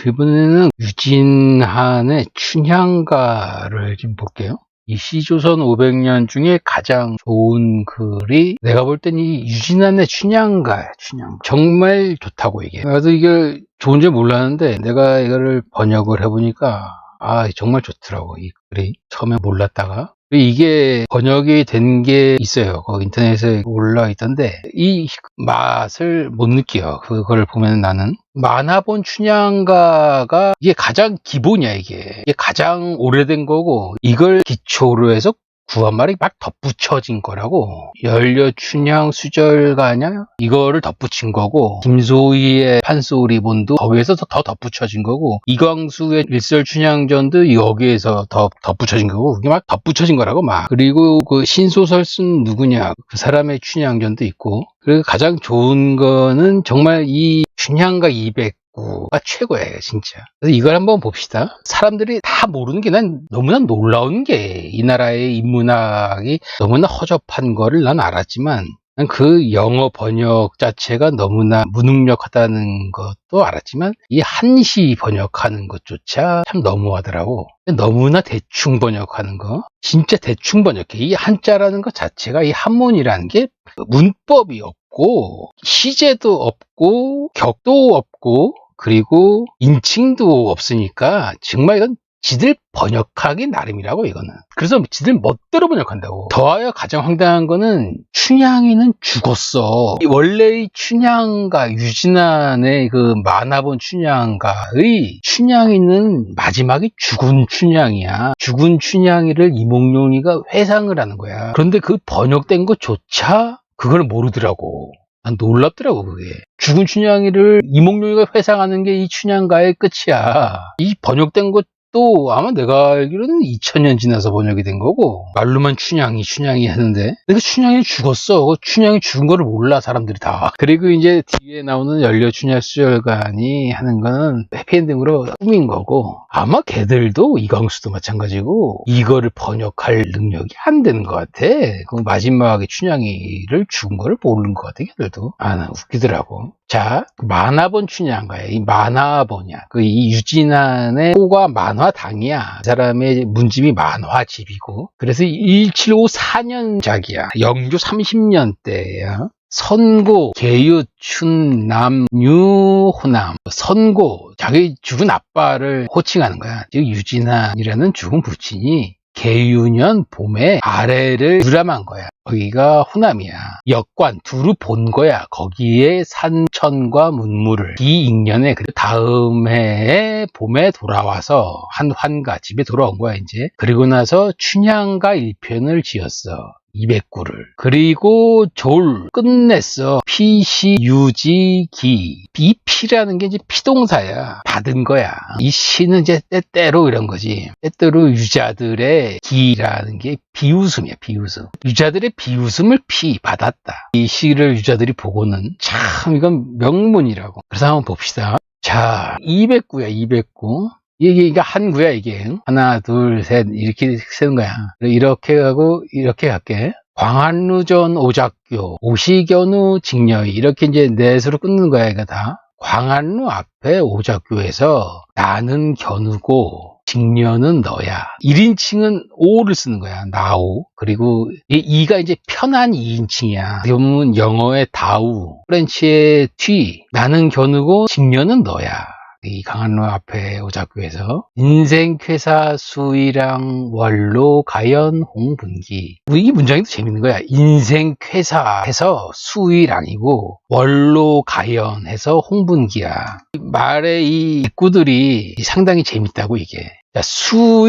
이번에는 유진한의 춘향가를 좀 볼게요. 이 시조선 500년 중에 가장 좋은 글이 내가 볼 땐 이 유진한의 춘향가야. 춘향 정말 좋다고 이게. 나도 이걸 좋은 줄 몰랐는데 내가 이거를 번역을 해보니까 정말 좋더라고 이 글이. 처음에 몰랐다가 이게 번역이 된 게 있어요. 인터넷에 올라 있던데 이 맛을 못 느껴. 그걸 보면 나는 만화본 춘향가가 이게 가장 기본이야. 이게 가장 오래된 거고 이걸 기초로 해서 구한말이 막 덧붙여진 거라고. 연려춘향 수절가냐 이거를 덧붙인 거고, 김소희의 판소리본도 거기에서 더 덧붙여진 거고, 이광수의 일설춘향전도 여기에서 더 덧붙여진 거고, 그게 막 덧붙여진 거라고 막. 그리고 그 신소설 쓴 누구냐 그 사람의 춘향전도 있고. 그리고 가장 좋은 거는 정말 이 춘향가 200구가 최고예요 진짜. 그래서 이걸 한번 봅시다. 사람들이 다 모르는 게 난 너무나 놀라운 게, 이 나라의 인문학이 너무나 허접한 거를 난 알았지만 그 영어 번역 자체가 너무나 무능력하다는 것도 알았지만 이 한시 번역하는 것조차 참 너무하더라고. 너무나 대충 번역하는 거, 진짜 대충 번역해. 이 한자라는 것 자체가, 이 한문이라는 게 문법이 없고 시제도 없고 격도 없고 그리고 인칭도 없으니까 정말 이건 지들 번역하기 나름이라고 이거는. 그래서 지들 멋대로 번역한다고. 더하여 가장 황당한 거는 춘향이는 죽었어. 원래의 춘향가, 유진한의 그 만화본 춘향가의 춘향이는 마지막에 죽은 춘향이야. 죽은 춘향이를 이몽룡이가 회상을 하는 거야. 그런데 그 번역된 것조차 그걸 모르더라고. 난 놀랍더라고 그게. 죽은 춘향이를 이몽룡이가 회상하는 게 이 춘향가의 끝이야. 이 번역된 것 또 아마 내가 알기로는 2000년 지나서 번역이 된 거고, 말로만 춘향이 하는데 근데 춘향이 죽었어. 춘향이 죽은 거를 몰라 사람들이 다. 그리고 이제 뒤에 나오는 연려춘향 수절간이 하는 거는 해피엔딩으로 꾸민 거고, 아마 걔들도 이광수도 마찬가지고 이거를 번역할 능력이 안 되는 것 같아. 그 마지막에 춘향이를 죽은 거를 모르는 것 같아 걔들도. 나 웃기더라고. 자, 만화본 춘향가야. 이 만화본이야. 이 유진한의 호가 만화당이야. 그 사람의 문집이 만화집이고. 그래서 1754년작이야. 영조 30년대야. 선고, 계윳, 춘남, 유호남. 선고, 자기 죽은 아빠를 호칭하는 거야. 즉 유진한이라는 죽은 부친이 계유년 봄에 아래를 유람한 거야. 거기가 호남이야. 역관 두루 본 거야. 거기에 산천과 문물을 이익년에, 그 다음 해에 봄에 돌아와서 한 환가 집에 돌아온 거야 이제. 그리고 나서 춘향가 1편을 지었어. 200구를. 그리고 졸 끝냈어. 피시 유지기. 이 피라는 게 이제 피동사야. 받은 거야. 이 시는 이제 때때로 이런 거지. 때때로 유자들의 기라는 게 비웃음이야. 비웃음. 유자들의 비웃음을 받았다. 이 시를 유자들이 보고는 참 이건 명문이라고. 그래서 한번 봅시다. 자, 200구야 200구. 이게 한 구야 이게. 하나 둘 셋 이렇게 쓰는 거야. 이렇게 하고 이렇게 할게. 광안루전 오작교, 오시견우 직녀이, 이렇게 이제 넷으로 끊는 거야 이거 다. 광안루 앞에 오작교에서 나는 견우고 직녀는 너야. 1인칭은 오를 쓰는 거야. 나오. 그리고 이가 이제 편한 2인칭이야. 그러면 영어의 다우, 프렌치의 튀. 나는 견우고 직녀는 너야. 이 강한로 앞에 오작교에서 인생쾌사 수의랑 원로 가연 홍분기. 이 문장이 또 재밌는 거야. 인생쾌사 해서 수의랑이고 원로 가연 해서 홍분기야. 말의 이 입구들이 상당히 재밌다고 이게.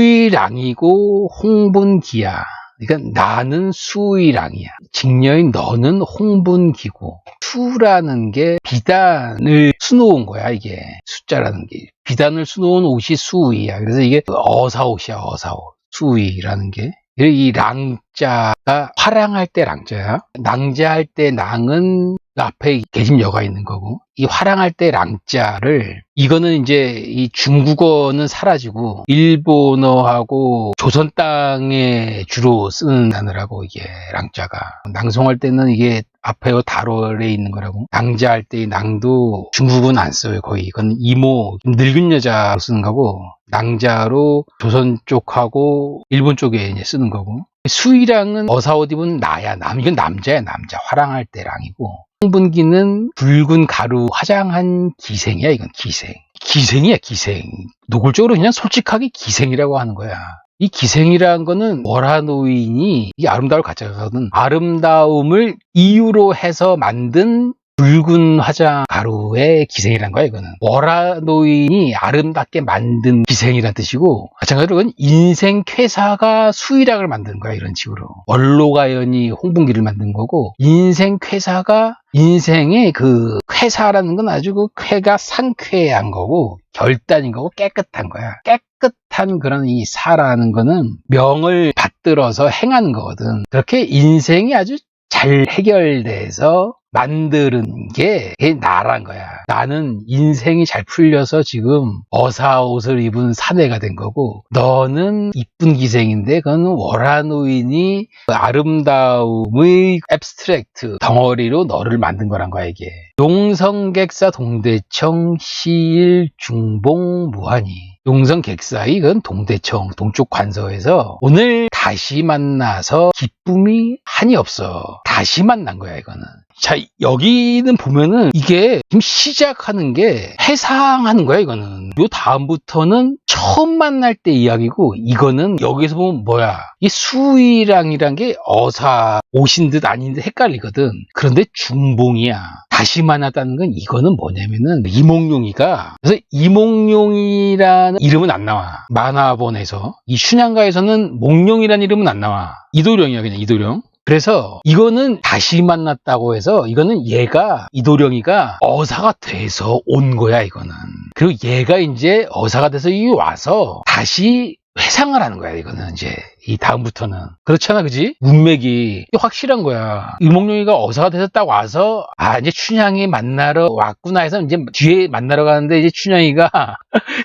수의랑이고 홍분기야. 그러니까 나는 수의랑이야. 직녀인 너는 홍분기고. 수라는 게 비단을 수놓은 거야 이게. 숫자라는 게 비단을 수놓은 옷이 수의야. 그래서 이게 어사옷이야. 어사옷. 수의라는 게. 이 랑자가 화랑할 때 랑자야. 낭자할 때 낭은 앞에 계집여가 있는 거고, 이 화랑할 때 랑자를, 이거는 이제 이 중국어는 사라지고 일본어하고 조선 땅에 주로 쓰는 단어라고 이게 랑자가. 낭송할 때는 이게 앞에 달월에 있는 거라고. 낭자할 때의 낭도 중국은 안 써요, 거의. 이건 이모, 늙은 여자로 쓰는 거고, 낭자로 조선 쪽하고 일본 쪽에 이제 쓰는 거고. 수이랑은 어사 옷 입은 나야, 이건 남자야, 남자. 화랑할 때 랑이고. 홍분기는 붉은 가루 화장한 기생이야, 이건 기생. 기생이야, 기생. 노골적으로 그냥 솔직하게 기생이라고 하는 거야. 이 기생이라는 거는 월화노인이 이 아름다움을 가져가거든. 아름다움을 이유로 해서 만든 붉은 화장 가루의 기생이란 거야, 이거는. 월화노인이 아름답게 만든 기생이란 뜻이고, 마찬가지로 이건 인생 쾌사가 수의락을 만든 거야, 이런 식으로. 원로가연이 홍분기를 만든 거고, 인생 쾌사가 인생의 그 쾌사라는 건 아주 그 쾌가 상쾌한 거고, 결단인 거고, 깨끗한 거야. 깨끗한 그런 이 사라는 거는 명을 받들어서 행하는 거거든. 그렇게 인생이 아주 잘 해결돼서 만드는 게 나란 거야. 나는 인생이 잘 풀려서 지금 어사 옷을 입은 사내가 된 거고, 너는 이쁜 기생인데 그건 월화노인이 아름다움의 앱스트랙트 덩어리로 너를 만든 거란 거야, 이게. 용성객사 동대청 시일 중봉 무한이. 용성객사이 그건 동대청 동쪽 관서에서 오늘 다시 만나서 기쁨이 한이 없어. 다시 만난 거야, 이거는. 자, 여기는 보면은 이게 지금 시작하는 게 해상하는 거야, 이거는. 요 다음부터는 처음 만날 때 이야기고, 이거는 여기서 보면 뭐야, 이 수이랑이란 게 어사 옷인 듯 아닌 듯 헷갈리거든. 그런데 중봉이야. 다시 만났다는 건 이거는 뭐냐면은 이몽룡이가, 그래서 이몽룡이라는 이름은 안 나와, 만화본에서. 이 춘향가에서는 몽룡이라는 이름은 안 나와. 이도령이야, 그냥 이도령. 그래서 이거는 다시 만났다고 해서 이거는 얘가, 이도령이가 어사가 돼서 온 거야, 이거는. 그리고 얘가 이제 어사가 돼서 이 와서 다시 회상을 하는 거야, 이거는 이제. 이 다음부터는. 그렇잖아, 그지? 문맥이 확실한 거야. 이몽룡이가 어사가 돼서 딱 와서, 이제 춘향이 만나러 왔구나 해서 이제 뒤에 만나러 가는데, 이제 춘향이가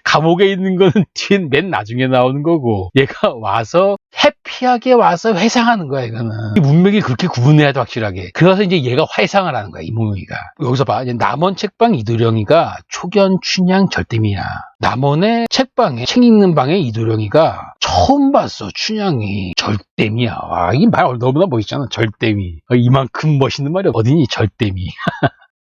감옥에 있는 거는 뒤에 맨 나중에 나오는 거고, 얘가 와서 해피하게 와서 회상하는 거야, 이거는. 이 문맥이 그렇게 구분해야 돼, 확실하게. 그래서 이제 얘가 회상을 하는 거야, 이몽룡이가. 여기서 봐. 이제 남원 책방 이도령이가 초견 춘향 절대미야. 남원의 책방에, 책 읽는 방에 이도령이가 처음 봤어, 춘향이. 절대미야. 와, 이 말 너무나 멋있잖아, 절대미. 이만큼 멋있는 말이 어디니, 절대미.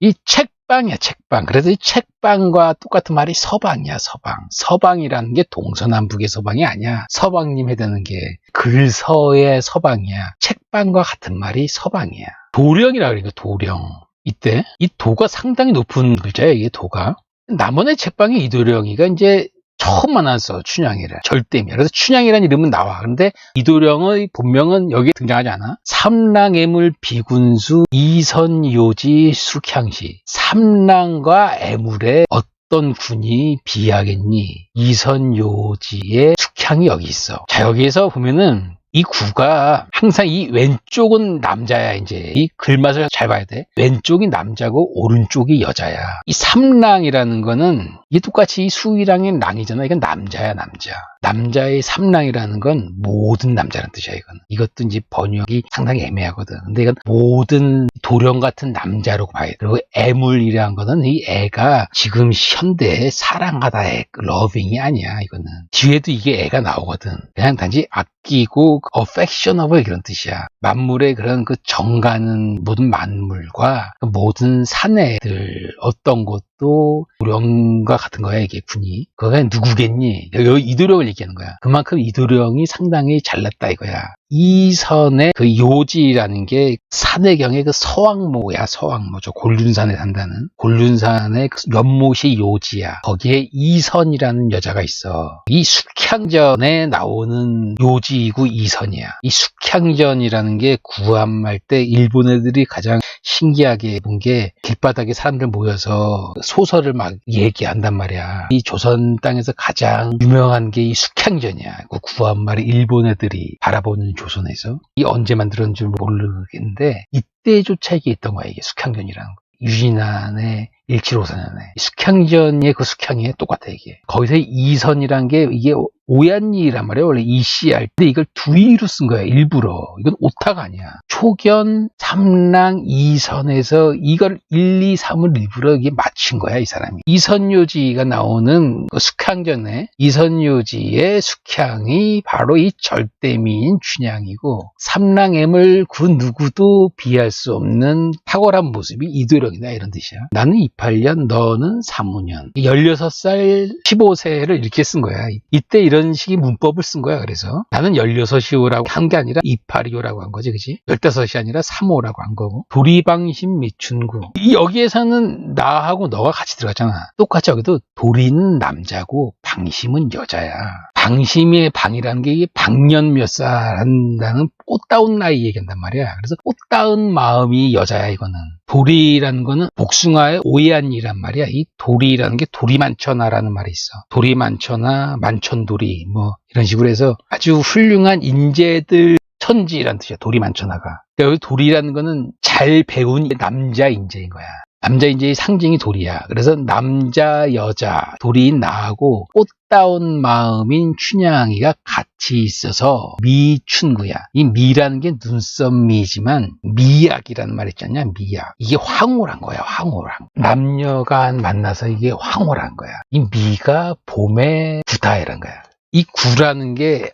이 책방이야, 책방. 그래서 이 책방과 똑같은 말이 서방이야, 서방. 서방이라는 게 동서남북의 서방이 아니야. 서방님 해대는 게 글서의 서방이야. 책방과 같은 말이 서방이야. 도령이라 그러니까, 도령. 이때 이 도가 상당히 높은 글자야, 이게 도가. 남원의 책방에 이도령이가 이제 처음 만났어, 춘향이를. 절대미야. 그래서 춘향이라는 이름은 나와. 그런데 이도령의 본명은 여기에 등장하지 않아. 삼랑애물 비군수 이선요지 숙향시. 삼랑과 애물에 어떤 군이 비하겠니? 이선요지의 숙향이 여기 있어. 자, 여기에서 보면은 이 구가 항상 이 왼쪽은 남자야, 이제. 이 글맛을 잘 봐야 돼. 왼쪽이 남자고 오른쪽이 여자야. 이 삼랑이라는 거는 이게 똑같이 이 수이랑의 랑이잖아. 이건 남자야, 남자. 남자의 삼랑이라는 건 모든 남자라는 뜻이야, 이건. 이것도 이제 번역이 상당히 애매하거든. 근데 이건 모든 도령 같은 남자로 봐야 돼. 그리고 애물이라는 거는 이 애가 지금 현대에 사랑하다의 러빙이 아니야, 이거는. 뒤에도 이게 애가 나오거든. 그냥 단지 아끼고 affectionable 이런 뜻이야. 만물의 그런 그 정가는 모든 만물과 그 모든 사내들, 어떤 것도 도령과 같은 거야, 이게 군이. 그거가 누구겠니? 여기 이도령을 얘기하는 거야. 그만큼 이도령이 상당히 잘났다, 이거야. 이선의 그 요지라는 게 산해경의 그 서왕모야, 서왕모. 저 곤륜산에 산다는. 곤륜산의 그 연못이 요지야. 거기에 이선이라는 여자가 있어. 이 숙향전에 나오는 요지이고 이선이야. 이 숙향전이라는 게 구함할 때 일본 애들이 가장 신기하게 본 게 길바닥에 사람들 모여서 소설을 막 얘기한단 말이야. 이 조선 땅에서 가장 유명한 게 이 숙향전이야. 그 구한말에 일본 애들이 바라보는 조선에서. 이 언제 만들었는지 모르겠는데 이때조차 이게 있던 거야, 이게 숙향전이라는 거. 유진안의 1754년에 숙향전의 그 숙향이 똑같아, 이게. 거기서 이선이란 게 이게 오얏니란 말이에요. 원래 이씨할 때 이걸 두이로 쓴 거야. 일부러. 이건 오타가 아니야. 초견, 삼랑, 이선에서 이걸 1, 2, 3을 일부러 이게 맞춘 거야, 이 사람이. 이선요지가 나오는 그 숙향전에 이선요지의 숙향이 바로 이 절대미인 춘향이고, 삼랑엠을 그 누구도 비할 수 없는 탁월한 모습이 이도령이다, 이런 뜻이야. 나는 28년, 너는 35년. 16살, 15세를 이렇게 쓴 거야. 이때 이런 식의 문법을 쓴 거야. 그래서 나는 16이오라고 한 게 아니라 28이오라고 한 거지, 그치? 15이 아니라 3호라고 한 거고. 도리방심 미춘구. 여기에서는 나하고 너가 같이 들어갔잖아. 똑같이 여기도 도리는 남자고 방심은 여자야. 방심의 방이라는 게 이게 방년 몇 살 한다는 꽃다운 나이 얘기한단 말이야. 그래서 꽃다운 마음이 여자야, 이거는. 도리라는 거는 복숭아의 오해한이란 말이야. 이 도리라는 게 도리만천하라는 말이 있어. 도리만천하, 만천도리, 뭐 이런 식으로 해서 아주 훌륭한 인재들 천지라는 뜻이야. 도리만천하가. 그러니까 여기 도리라는 거는 잘 배운 남자 인재인 거야. 남자 인재의 상징이 도리야. 그래서 남자, 여자, 도리인 나하고 꽃다운 마음인 춘향이가 같이 있어서 미춘구야. 이 미라는 게 눈썹 미지만 미약이라는 말 있잖냐, 미약. 이게 황홀한 거야, 황홀한. 남녀가 만나서 이게 황홀한 거야. 이 미가 봄의 구다이란 거야. 이 구라는 게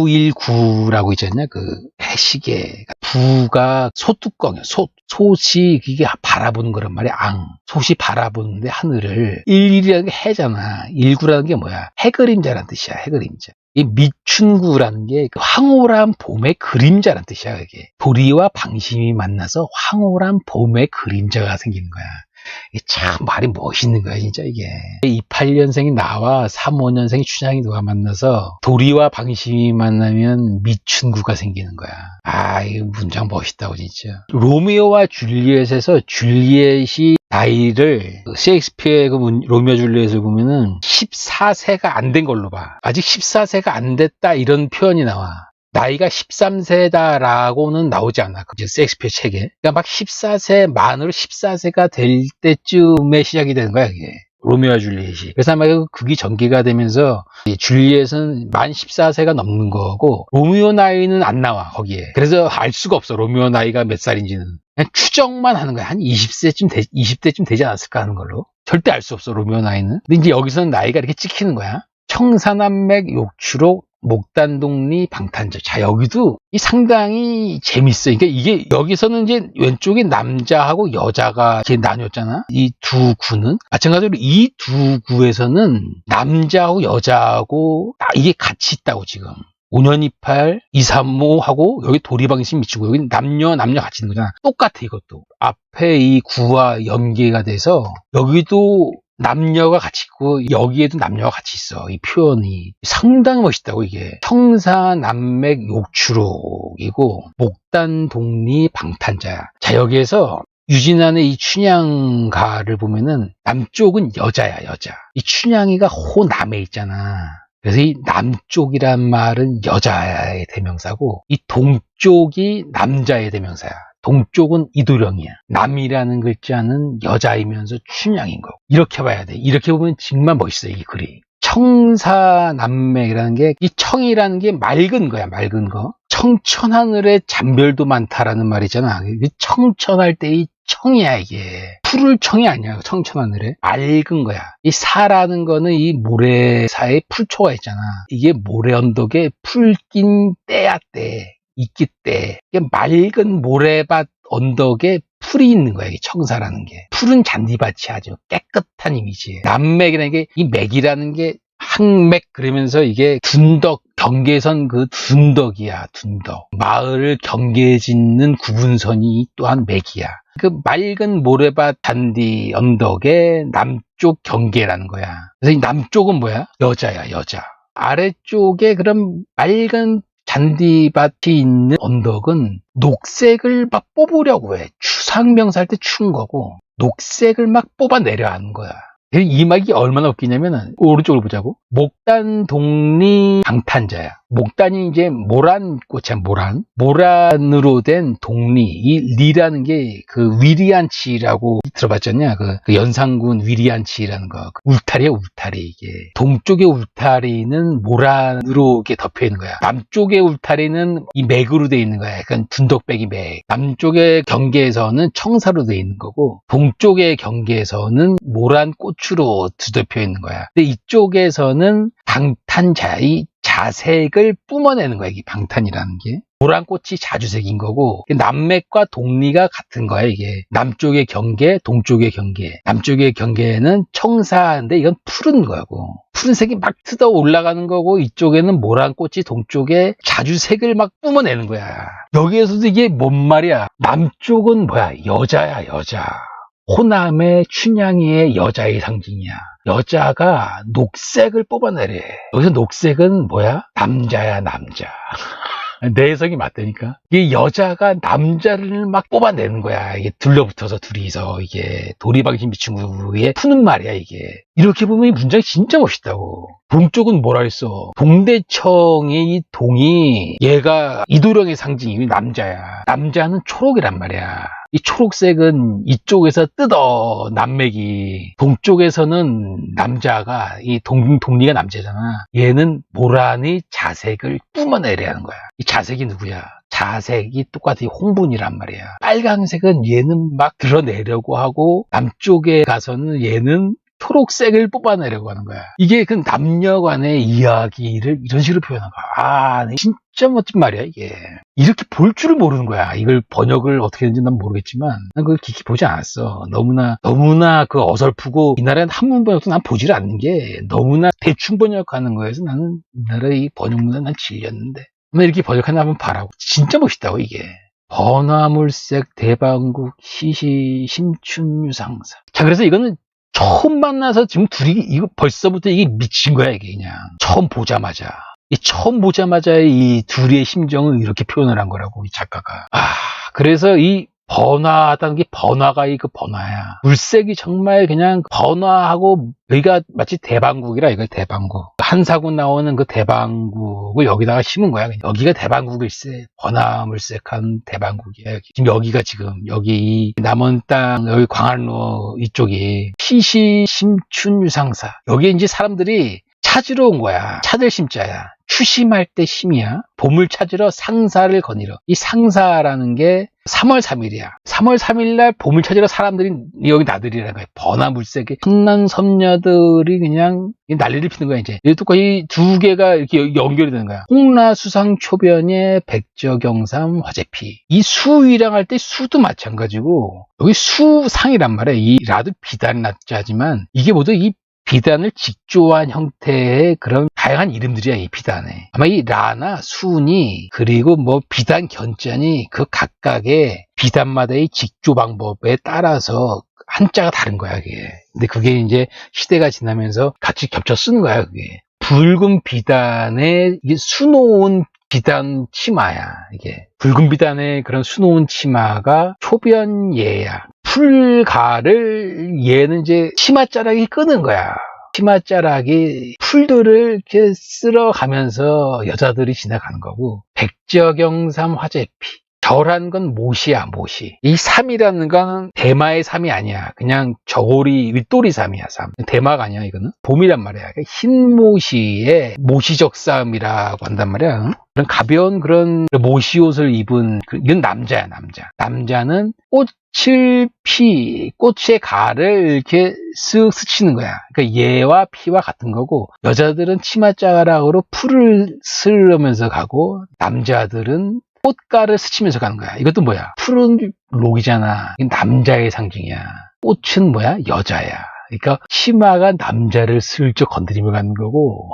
앙부일구라고 있잖냐, 그 해시계. 부가 소뚜껑이야. 솥이 이게 바라보는 거란 말이야. 솥이 바라보는데 하늘을. 일이라는 게 해잖아. 일구라는 게 뭐야? 해그림자라는 뜻이야. 해그림자. 이 미춘구라는 게 황홀한 봄의 그림자라는 뜻이야. 이게 도리와 방심이 만나서 황홀한 봄의 그림자가 생기는 거야. 참 말이 멋있는 거야, 진짜 이게. 28년생이 나와 35년생이 춘향이 누가 만나서 도리와 방심이 만나면 미춘구가 생기는 거야. 아, 이 문장 멋있다고, 진짜. 로미오와 줄리엣에서 줄리엣이 나이를 셰익스피어의 그 로미오 줄리엣을 보면은 14세가 안 된 걸로 봐. 아직 14세가 안 됐다, 이런 표현이 나와. 나이가 13세다라고는 나오지 않아. 그 셰익스피어 책에. 그러니까 막 14세 만으로 14세가 될 때쯤에 시작이 되는 거야, 이게. 로미오와 줄리엣이. 그래서 아마 극이 전개가 되면서 줄리엣은 만 14세가 넘는 거고 로미오 나이는 안 나와, 거기에. 그래서 알 수가 없어, 로미오 나이가 몇 살인지는. 그냥 추정만 하는 거야. 한 20대쯤 되지 않았을까 하는 걸로. 절대 알 수 없어, 로미오 나이는. 근데 이제 여기서는 나이가 이렇게 찍히는 거야. 청산한맥 욕추록 목단독리 방탄절. 자, 여기도 이 상당히 재밌어. 그러니까 이게 여기서는 이제 왼쪽에 남자하고 여자가 이렇게 나뉘었잖아. 이 두 구는 마찬가지로 이 두 구에서는 남자하고 여자하고 이게 같이 있다고 지금. 5년28, 235하고 여기 도리방심 미치고 여기 남녀 같이 있는 거잖아. 똑같아, 이것도. 앞에 이 구와 연계가 돼서 여기도 남녀가 같이 있고 여기에도 남녀가 같이 있어. 이 표현이 상당히 멋있다고. 이게 청산남맥 욕추록이고 목단독리 방탄자야. 자, 여기에서 유진안의 이 춘향가를 보면은 남쪽은 여자야, 여자. 이 춘향이가 호남에 있잖아. 그래서 이 남쪽이란 말은 여자의 대명사고 이 동쪽이 남자의 대명사야. 동쪽은 이도령이야. 남이라는 글자는 여자이면서 춘향인 거고. 이렇게 봐야 돼. 이렇게 보면 정말 멋있어, 이 글이. 청사남맥이라는 게, 이 청이라는 게 맑은 거야, 맑은 거. 청천하늘에 잔별도 많다라는 말이잖아. 청천할 때 이 청이야, 이게. 푸를 청이 아니야, 청천하늘에. 맑은 거야. 이 사라는 거는 이 모래사에 풀초가 있잖아. 이게 모래 언덕에 풀낀 때야, 때. 있기 때 이게 맑은 모래밭 언덕에 풀이 있는 거야. 이게 청사라는 게. 푸른 잔디밭이 아주 깨끗한 이미지예요. 남맥이라는 게, 이 맥이라는 게 항맥 그러면서 이게 둔덕, 경계선 그 둔덕이야, 둔덕. 마을을 경계짓는 구분선이 또한 맥이야. 그 맑은 모래밭 잔디 언덕에 남쪽 경계라는 거야. 그래서 이 남쪽은 뭐야? 여자야, 여자. 아래쪽에 그런 맑은 잔디밭이 있는 언덕은 녹색을 막 뽑으려고 해. 추상명사 할 때 추운 거고 녹색을 막 뽑아내려 하는 거야. 이 막이 얼마나 웃기냐면 오른쪽을 보자고. 목단독리 방탄자야. 목단이 이제 모란꽃이야, 모란으로 된 독리. 이 리라는 게 그 위리안치라고 들어봤잖냐? 그 연산군 위리안치라는 거. 울타리야, 울타리. 이게. 동쪽의 울타리는 모란으로 이렇게 덮여 있는 거야. 남쪽의 울타리는 이 맥으로 돼 있는 거야. 약간 둔덕배기 맥. 남쪽의 경계에서는 청사로 돼 있는 거고, 동쪽의 경계에서는 모란꽃으로 뒤덮여 있는 거야. 근데 이쪽에서는 방탄자의 자색을 뿜어내는 거야. 이게 방탄이라는 게. 모란꽃이 자주색인 거고, 남맥과 동리가 같은 거야. 이게 남쪽의 경계, 동쪽의 경계. 남쪽의 경계는 청사인데 이건 푸른 거고, 푸른색이 막 뜯어 올라가는 거고, 이쪽에는 모란꽃이 동쪽에 자주색을 막 뿜어내는 거야. 여기에서도 이게 뭔 말이야? 남쪽은 뭐야? 여자야, 여자. 호남의 춘향이의 여자의 상징이야. 여자가 녹색을 뽑아내래. 여기서 녹색은 뭐야? 남자야, 남자. 내 해석이 맞다니까. 이게 여자가 남자를 막 뽑아내는 거야. 이게 둘러붙어서 둘이서 이게 도리방심 비친구에 푸는 말이야, 이게. 이렇게 보면 이 문장이 진짜 멋있다고. 동쪽은 뭐라 했어? 동대청의 이 동이 얘가 이도령의 상징이 남자야. 남자는 초록이란 말이야. 이 초록색은 이쪽에서 뜯어 남맥이. 동쪽에서는 남자가 이 동리가 남자잖아. 얘는 모란의 자색을 뿜어내려는 거야. 이 자색이 누구야? 자색이 똑같이 홍분이란 말이야. 빨강색은 얘는 막 드러내려고 하고, 남쪽에 가서는 얘는 초록색을 뽑아내려고 하는 거야. 이게 그 남녀 간의 이야기를 이런 식으로 표현한 거야. 아, 진짜 멋진 말이야, 이게. 이렇게 볼 줄을 모르는 거야. 이걸 번역을 어떻게 했는지 난 모르겠지만, 난 그걸 깊이 보지 않았어. 너무나 그 어설프고, 이 나라는 한문 번역도 난 보지를 않는 게, 너무나 대충 번역하는 거여서 나는 이 나라의 이 번역 문화 난 질렸는데. 이렇게 번역하나 한번 봐라고. 진짜 멋있다고, 이게. 번화물색 대방국 시시 심춘유상사. 자, 그래서 이거는 처음 만나서 지금 둘이 이거 벌써부터 이게 미친 거야, 이게 그냥. 처음 보자마자 이 둘의 심정을 이렇게 표현을 한 거라고, 이 작가가. 그래서 이 번화하다는 게 번화가 그 번화야. 물색이 정말 그냥 번화하고, 여기가 마치 대방국이라, 이거 대방국. 한사군 나오는 그 대방국을 여기다가 심은 거야. 여기가 대방국일세. 번화물색한 대방국이야. 여기 이 남원 땅, 여기 광안로 이쪽이 시시 심춘유상사. 여기에 이제 사람들이 찾으러 온 거야. 찾을 심자야. 추심할 때 심이야. 봄을 찾으러 상사를 거니러. 이 상사라는 게 3월 3일이야. 3월 3일 날 봄을 찾으러 사람들이 여기 나들이라는 거야. 번화물색에 천난 섬녀들이 그냥 난리를 피는 거야, 이제. 똑같이 두 개가 이렇게 연결이 되는 거야. 홍라수상초변에 백저경삼 화재피. 이 수위랑 할 때 수도 마찬가지고, 여기 수상이란 말이야. 이 라도 비단 라자지만, 이게 모두 이 비단을 직조한 형태의 그런 다양한 이름들이야, 이 비단에. 아마 이 라나 수니, 그리고 뭐 비단 견자니 그 각각의 비단마다의 직조 방법에 따라서 한자가 다른 거야, 그게. 근데 그게 이제 시대가 지나면서 같이 겹쳐 쓰는 거야, 그게. 붉은 비단에 이게 수놓은 비단 치마야, 이게. 붉은 비단의 그런 수놓은 치마가 초변예야. 풀가를 얘는 이제 치맛자락이 끄는 거야. 치맛자락이 풀들을 이렇게 쓸어가면서 여자들이 지나가는 거고, 백저경삼 화재피. 절한 건 못이야, 못이. 이 삼이라는 건 대마의 삼이 아니야. 그냥 저고리, 윗도리 삼이야, 삼. 대마가 아니야, 이거는. 봄이란 말이야. 흰 모시의 모시적삼이라고 한단 말이야. 그런 가벼운 그런 모시 옷을 입은, 이건 남자야, 남자. 남자는 꽃의 가를 이렇게 쓱 스치는 거야. 그러니까 얘와 피와 같은 거고, 여자들은 치맛자락으로 풀을 쓸으면서 가고, 남자들은 꽃가를 스치면서 가는 거야. 이것도 뭐야? 푸른 록이잖아. 남자의 상징이야. 꽃은 뭐야? 여자야. 그러니까 치마가 남자를 슬쩍 건드리며 가는 거고,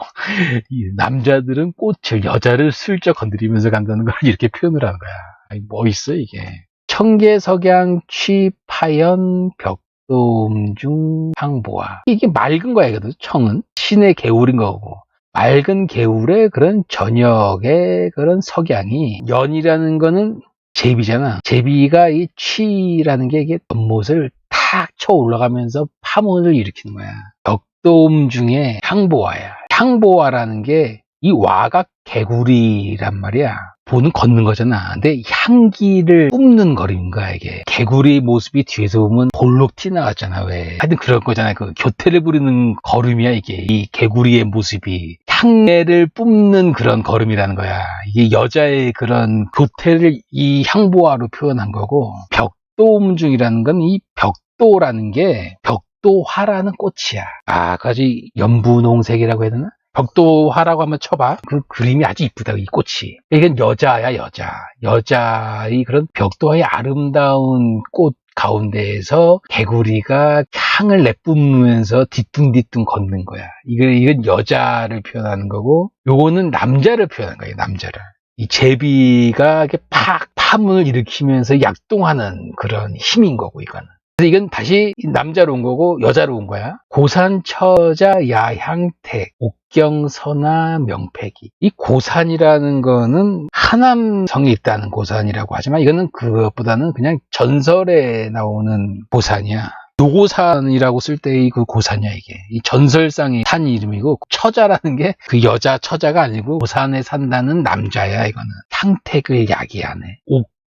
남자들은 꽃을, 여자를 슬쩍 건드리면서 간다는 걸 이렇게 표현을 하는 거야. 멋있어, 이게. 청계석양 취파연 벽도음중 항보아. 이게 맑은 거야, 이거도. 청은 신의 개울인 거고, 맑은 개울의 그런 저녁의 그런 석양이, 연이라는 거는 제비잖아. 제비가 이 취라는 게 이게 연못을 탁 쳐 올라가면서 파문을 일으키는 거야. 벽도음 중에 향보아야. 향보아라는 게 이 와가 개구리란 말이야. 보는 걷는 거잖아. 근데 향기를 뿜는 걸음인 거야, 이게. 개구리 모습이 뒤에서 보면 볼록 튀어나왔잖아, 왜. 하여튼 그런 거잖아. 그 교태를 부리는 걸음이야, 이게. 이 개구리의 모습이. 향내를 뿜는 그런 걸음이라는 거야. 이게 여자의 그런 교태를 이 향보화로 표현한 거고, 벽도음중이라는 건 이 벽도라는 게 벽도화라는 꽃이야. 아, 그까지 연분홍색이라고 해야 되나? 벽도화라고 한번 쳐봐. 그 그림이 아주 이쁘다, 이 꽃이. 이건 여자야, 여자. 여자의 그런 벽도화의 아름다운 꽃 가운데에서 개구리가 향을 내뿜으면서 뒤뚱뒤뚱 걷는 거야. 이건 여자를 표현하는 거고, 요거는 남자를 표현하는 거야, 남자를. 이 제비가 이렇게 팍 파문을 일으키면서 약동하는 그런 힘인 거고, 이거는. 그래서 이건 다시 남자로 온 거고 여자로 온 거야. 고산처자 야향택 옥경선화 명패기. 이 고산이라는 거는 하남성이 있다는 고산이라고 하지만 이거는 그것보다는 그냥 전설에 나오는 고산이야. 노고산이라고 쓸 때의 그 고산이야, 이게. 이 전설상의 산 이름이고, 처자라는 게 그 여자 처자가 아니고 고산에 산다는 남자야, 이거는. 향택의 약이야네.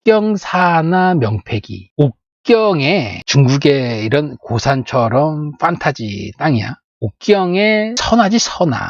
옥경사나 명패기. 옥경에 중국의 이런 고산처럼 판타지 땅이야. 옥경에 선하지 선하.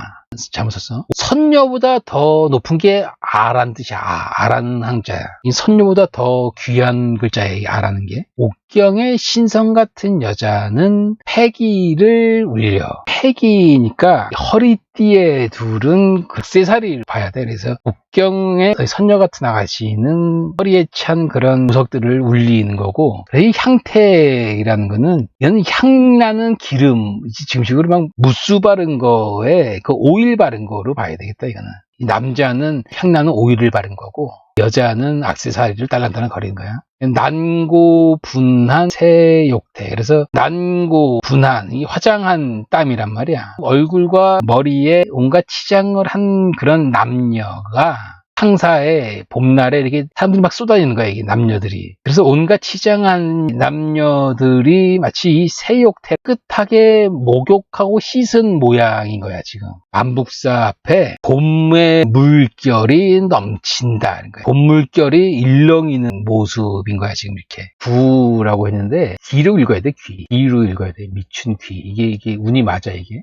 잘못 썼어. 선녀보다 더 높은 게 아란 뜻이야. 아라는 한자야. 이 선녀보다 더 귀한 글자야, 이 아라는 게. 옥경의 신성 같은 여자는 패기를 울려. 패기니까 허리띠에 둘은 극세사리를 봐야 돼. 그래서 옥경의 선녀 같은 아가씨는 허리에 찬 그런 보석들을 울리는 거고, 이 향택이라는 거는 이건 향나는 기름, 지금식으로 막 무스 바른 거에 그 오일 바른 거로 봐야 되겠다, 이거는. 이 남자는 향나는 오일을 바른 거고, 여자는 액세서리를 딸랑딸랑 거리는 거야. 난고 분한 세욕태. 그래서 난고 분한, 이 화장한 땀이란 말이야. 얼굴과 머리에 온갖 치장을 한 그런 남녀가 상사에 봄날에 이렇게 사람들이 막 쏟아지는 거야, 이게 남녀들이. 그래서 온갖 치장한 남녀들이 마치 이 세욕태 깨끗하게 목욕하고 씻은 모양인 거야, 지금. 만북사 앞에 봄의 물결이 넘친다. 봄 물결이 일렁이는 모습인 거야, 지금 이렇게. 구라고 했는데, 귀로 읽어야 돼, 귀. 귀로 읽어야 돼, 미춘 귀. 이게 운이 맞아, 이게.